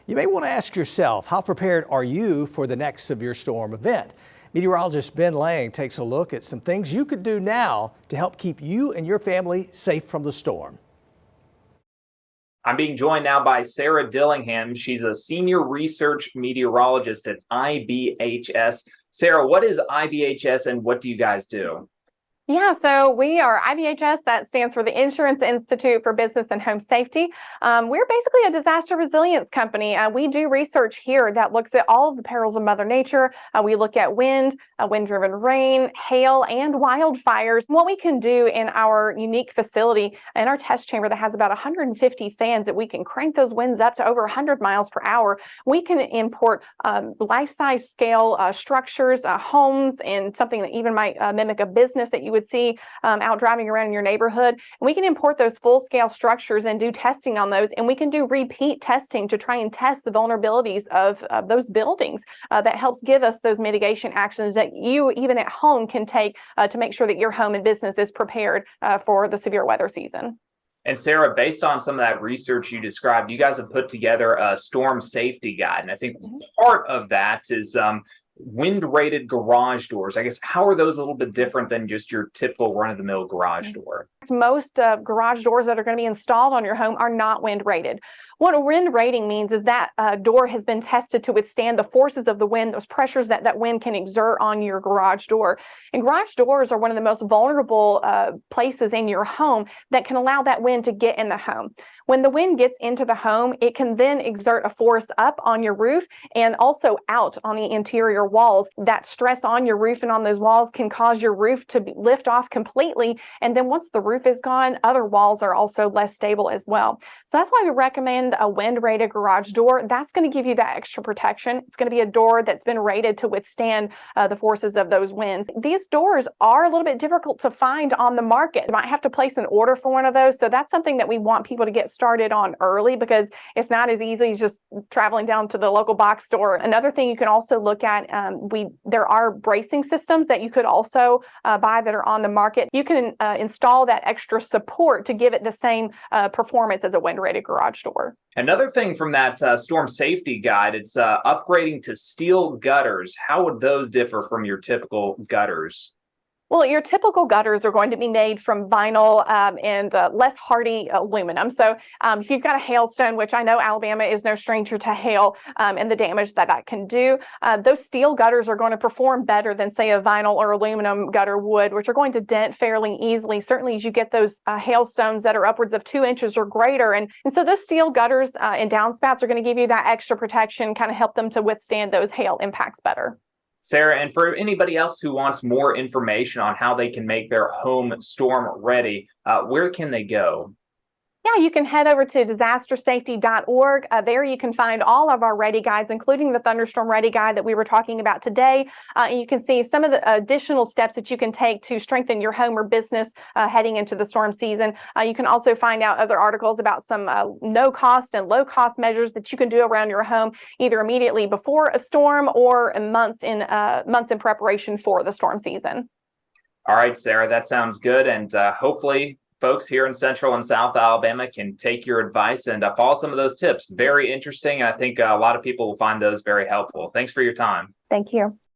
You may want to ask yourself, how prepared are you for the next severe storm event? Meteorologist Ben Lang takes a look at some things you could do now to help keep you and your family safe from the storm. I'm being joined now by Sarah Dillingham. She's a senior research meteorologist at IBHS. Sarah, what is IBHS and what do you guys do? Yeah, so we are IBHS, that stands for the Insurance Institute for Business and Home Safety. We're basically a disaster resilience company. We do research here that looks at all of the perils of Mother Nature. We look at wind, wind-driven rain, hail, and wildfires. What we can do in our unique facility, in our test chamber that has about 150 fans that we can crank those winds up to over 100 miles per hour, we can import life-size scale structures, homes, and something that even might mimic a business that you would see out driving around in your neighborhood. And we can import those full-scale structures and do testing on those, and we can do repeat testing to try and test the vulnerabilities of those buildings. That helps give us those mitigation actions that you, even at home, can take to make sure that your home and business is prepared for the severe weather season. And Sarah, based on some of that research you described, you guys have put together a storm safety guide. And I think part of that is wind-rated garage doors. I guess, how are those a little bit different than just your typical run-of-the-mill garage door? Most garage doors that are going to be installed on your home are not wind rated. What a wind rating means is that door has been tested to withstand the forces of the wind, those pressures that wind can exert on your garage door. And garage doors are one of the most vulnerable places in your home that can allow that wind to get in the home. When the wind gets into the home, it can then exert a force up on your roof and also out on the interior walls. That stress on your roof and on those walls can cause your roof to lift off completely. And then once the roof is gone, other walls are also less stable as well. So that's why we recommend a wind-rated garage door. That's going to give you that extra protection. It's going to be a door that's been rated to withstand the forces of those winds. These doors are a little bit difficult to find on the market. You might have to place an order for one of those. So that's something that we want people to get started on early, because it's not as easy as just traveling down to the local box store. Another thing you can also look at, there are bracing systems that you could also buy that are on the market. You can install that extra support to give it the same performance as a wind-rated garage door. Another thing from that storm safety guide, it's upgrading to steel gutters. How would those differ from your typical gutters? Well, your typical gutters are going to be made from vinyl and less hardy aluminum. So if you've got a hailstone, which I know Alabama is no stranger to hail and the damage that can do, those steel gutters are going to perform better than, say, a vinyl or aluminum gutter would, which are going to dent fairly easily, certainly as you get those hailstones that are upwards of 2 inches or greater. And so those steel gutters and downspouts are going to give you that extra protection, kind of help them to withstand those hail impacts better. Sarah, and for anybody else who wants more information on how they can make their home storm ready, where can they go? Yeah, you can head over to disastersafety.org. There you can find all of our ready guides, including the thunderstorm ready guide that we were talking about today. And you can see some of the additional steps that you can take to strengthen your home or business heading into the storm season. You can also find out other articles about some no-cost and low-cost measures that you can do around your home, either immediately before a storm or months in preparation for the storm season. All right, Sarah, that sounds good. And hopefully folks here in Central and South Alabama can take your advice and follow some of those tips. Very interesting. I think a lot of people will find those very helpful. Thanks for your time. Thank you.